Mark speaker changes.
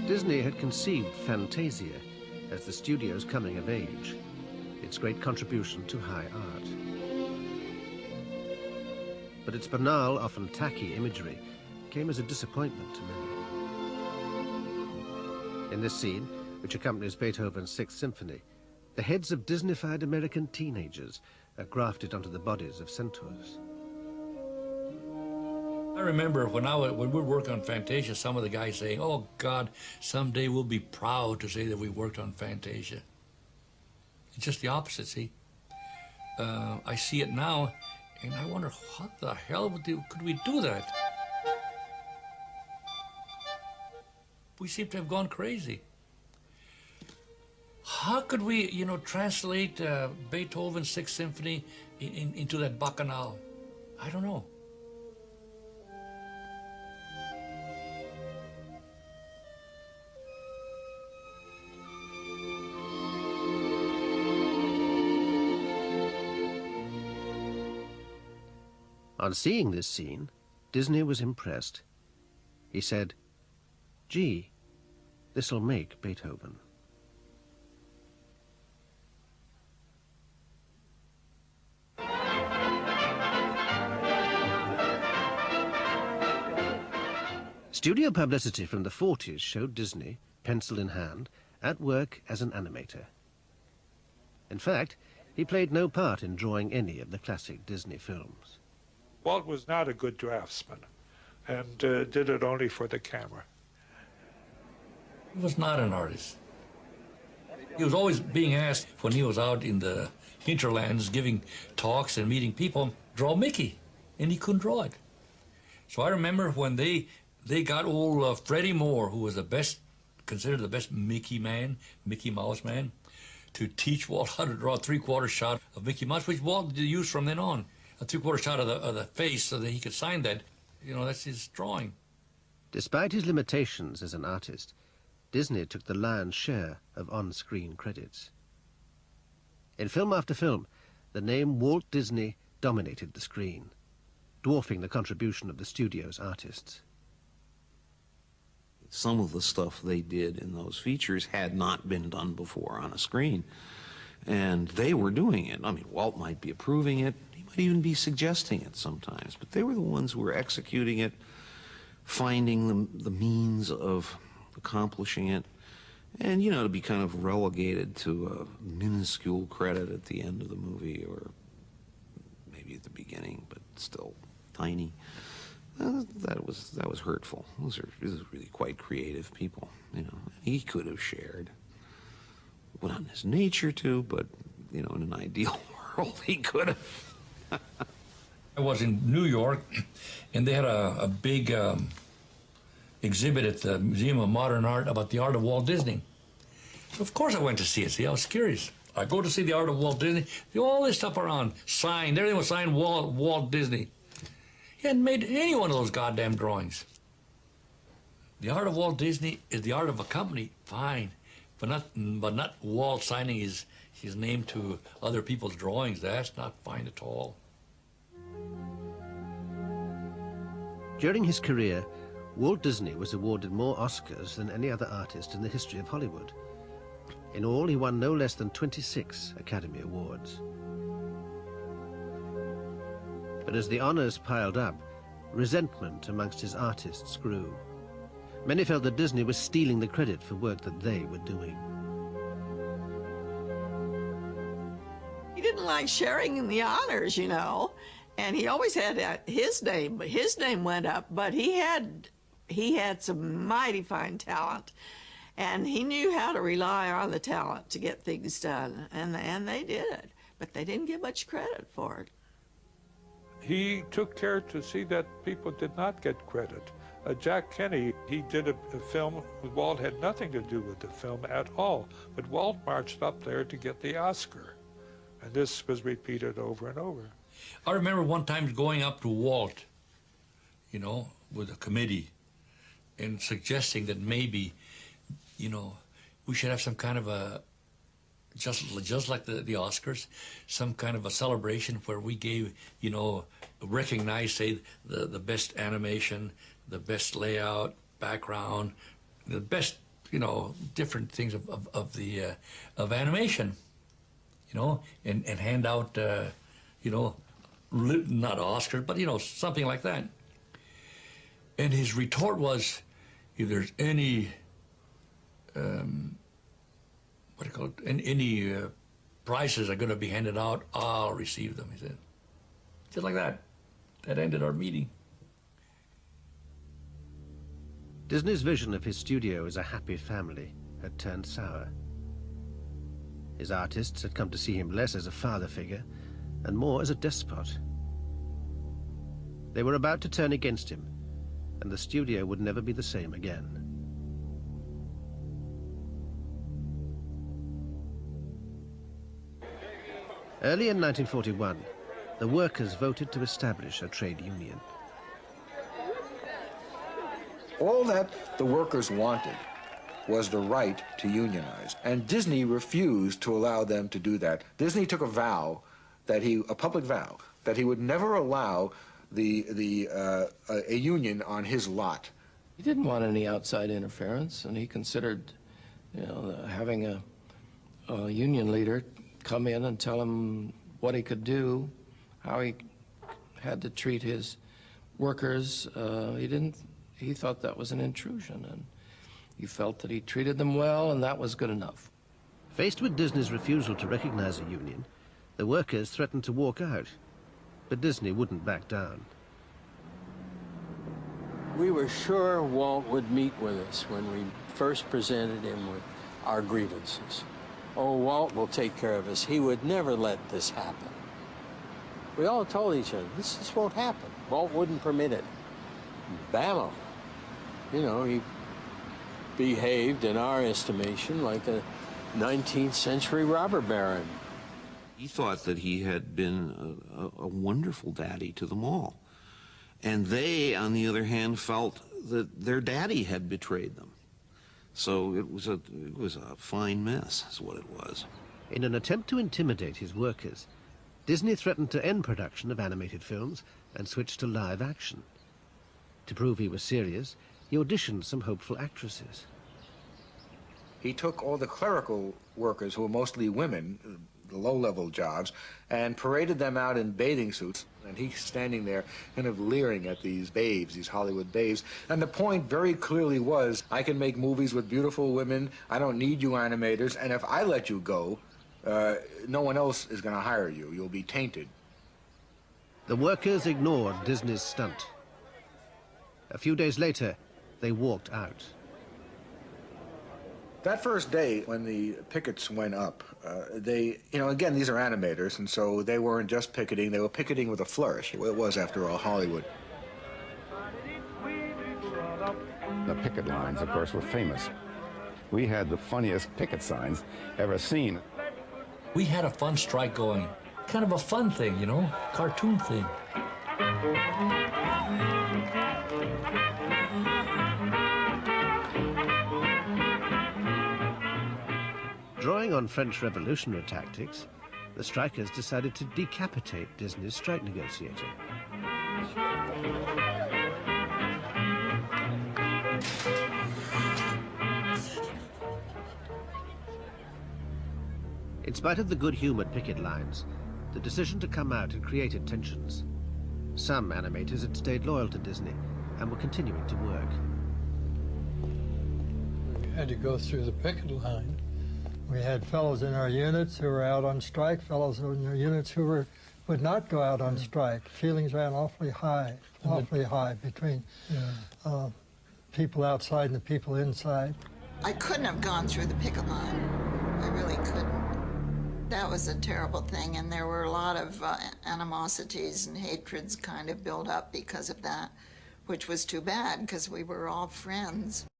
Speaker 1: Disney had conceived Fantasia as the studio's coming of age, its great contribution to high art. But its banal, often tacky imagery came as a disappointment to many. In this scene, which accompanies Beethoven's Sixth Symphony, the heads of Disneyfied American teenagers are grafted onto the bodies of centaurs.
Speaker 2: I remember when we would work on Fantasia, some of the guys saying, "Oh God, someday we'll be proud to say that we worked on Fantasia." It's just the opposite, see? I see it now, and I wonder, what the hell could we do that? We seem to have gone crazy. How could we, translate Beethoven's Sixth Symphony into that bacchanal? I don't know.
Speaker 1: On seeing this scene, Disney was impressed. He said, "Gee, this'll make Beethoven." Studio publicity from the 40s showed Disney, pencil in hand, at work as an animator. In fact, he played no part in drawing any of the classic Disney films.
Speaker 3: Walt was not a good draftsman and did it only for the camera.
Speaker 2: He was not an artist. He was always being asked when he was out in the hinterlands giving talks and meeting people, draw Mickey, and he couldn't draw it. So I remember when they got old Freddie Moore, who was considered the best Mickey Mouse man, to teach Walt how to draw a three-quarter shot of Mickey Mouse, which Walt used from then on. A three-quarter shot of the face so that he could sign that. That's his drawing.
Speaker 1: Despite his limitations as an artist, Disney took the lion's share of on-screen credits. In film after film, the name Walt Disney dominated the screen, dwarfing the contribution of the studio's artists.
Speaker 4: Some of the stuff they did in those features had not been done before on a screen, and they were doing it. I mean, Walt might be approving it, he might even be suggesting it sometimes, but they were the ones who were executing it, finding the means of accomplishing it, and, to be kind of relegated to a minuscule credit at the end of the movie, or maybe at the beginning, but still tiny. That was hurtful. These are really quite creative people, He could have shared. Well, not in his nature to, but, in an ideal world, he could have.
Speaker 2: I was in New York, and they had a big exhibit at the Museum of Modern Art about the art of Walt Disney. So of course I went to see it. I was curious. I go to see the art of Walt Disney. All this stuff around, signed. Everything was signed Walt Disney. He hadn't made any one of those goddamn drawings. The art of Walt Disney is the art of a company, fine, but not Walt signing his name to other people's drawings. That's not fine at all.
Speaker 1: During his career, Walt Disney was awarded more Oscars than any other artist in the history of Hollywood. In all, he won no less than 26 Academy Awards. But as the honors piled up, resentment amongst his artists grew. Many felt that Disney was stealing the credit for work that they were doing.
Speaker 5: He didn't like sharing in the honors, and he always had his name. But his name went up, but he had some mighty fine talent, and he knew how to rely on the talent to get things done, and they did, but they didn't get much credit for it.
Speaker 3: He took care to see that people did not get credit. Jack Kenny, he did a film. Walt had nothing to do with the film at all, but Walt marched up there to get the Oscar. And this was repeated over and over.
Speaker 2: I remember one time going up to Walt, with a committee, and suggesting that maybe, we should have some kind of a, just like the Oscars, some kind of a celebration where we gave, recognize, say, the best animation, the best layout, background, the best you know, different things of animation, you know, and hand out, you know, not Oscars, but, you know, something like that. And his retort was, if there's any, what do you call it, any prizes are going to be handed out, I'll receive them, he said. Just like that. That ended our meeting.
Speaker 1: Disney's vision of his studio as a happy family had turned sour. His artists had come to see him less as a father figure and more as a despot. They were about to turn against him, and the studio would never be the same again. Early in 1941, the workers voted to establish a trade union.
Speaker 6: All that the workers wanted was the right to unionize, and Disney refused to allow them to do that. Disney took a vow, a public vow, that he would never allow a union on his lot.
Speaker 7: He didn't want any outside interference, and he considered, you know, having a union leader come in and tell him what he could do, how he had to treat his workers. He thought that was an intrusion, and he felt that he treated them well, and that was good enough.
Speaker 1: Faced with Disney's refusal to recognize a union, the workers threatened to walk out, but Disney wouldn't back down.
Speaker 8: We were sure Walt would meet with us when we first presented him with our grievances. Oh, Walt will take care of us. He would never let this happen. We all told each other, this won't happen. Walt wouldn't permit it. Bammo. You know, he behaved, in our estimation, like a 19th century robber baron.
Speaker 4: He thought that he had been a wonderful daddy to them all. And they, on the other hand, felt that their daddy had betrayed them. So it was a fine mess, is what it was.
Speaker 1: In an attempt to intimidate his workers, Disney threatened to end production of animated films and switch to live action. To prove he was serious, he auditioned some hopeful actresses.
Speaker 6: He took all the clerical workers, who were mostly women, the low-level jobs, and paraded them out in bathing suits. And he's standing there kind of leering at these babes, these Hollywood babes. And the point very clearly was, I can make movies with beautiful women, I don't need you animators, and if I let you go, no one else is going to hire you. You'll be tainted.
Speaker 1: The workers ignored Disney's stunt. A few days later, they walked out.
Speaker 6: That first day, when the pickets went up, they, you know, again, these are animators, and so they weren't just picketing, they were picketing with a flourish. It was, after all, Hollywood.
Speaker 9: The picket lines, of course, were famous. We had the funniest picket signs ever seen.
Speaker 2: We had a fun strike going, kind of a fun thing, you know, cartoon thing.
Speaker 1: Drawing on French revolutionary tactics, the strikers decided to decapitate Disney's strike negotiator. In spite of the good-humored picket lines, the decision to come out had created tensions. Some animators had stayed loyal to Disney and were continuing to work.
Speaker 10: We had to go through the picket line. We had fellows in our units who were out on strike, fellows in our units who would not go out on strike. Feelings ran awfully high between people outside and the people inside.
Speaker 5: I couldn't have gone through the picket line. I really couldn't. That was a terrible thing, and there were a lot of animosities and hatreds kind of built up because of that, which was too bad because we were all friends.